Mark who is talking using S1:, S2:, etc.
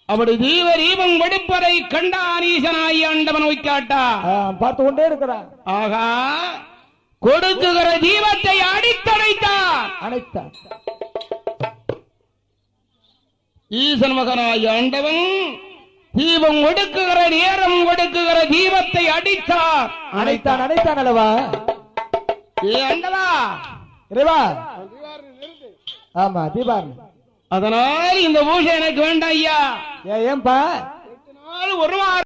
S1: அப்படி தீபம் வெடிப்பதை கண்டான் ஈசனாய் ஆண்டவன் வைக்காட்டா
S2: பார்த்து கொண்டே இருக்கிறான்.
S1: ஆகா, கொடுக்குகிற தீபத்தை அடித்தடைத்தான்.
S2: அனைத்தான்
S1: ஈசன் மகனாய் ஆண்டவன் தீபம் ஒடுக்குகிற நேரம் ஒடுக்குகிற தீபத்தை அடித்தார்.
S2: அனைத்தான் அனைத்தான் அல்லவா?
S1: ஆண்டவா
S2: இறைவா. ஆமா தீபாவளி.
S1: அதனால் இந்த பூஜை எனக்கு வேண்டாம் ஐயா.
S2: ஏன்பா?
S1: ஒரு வாரம்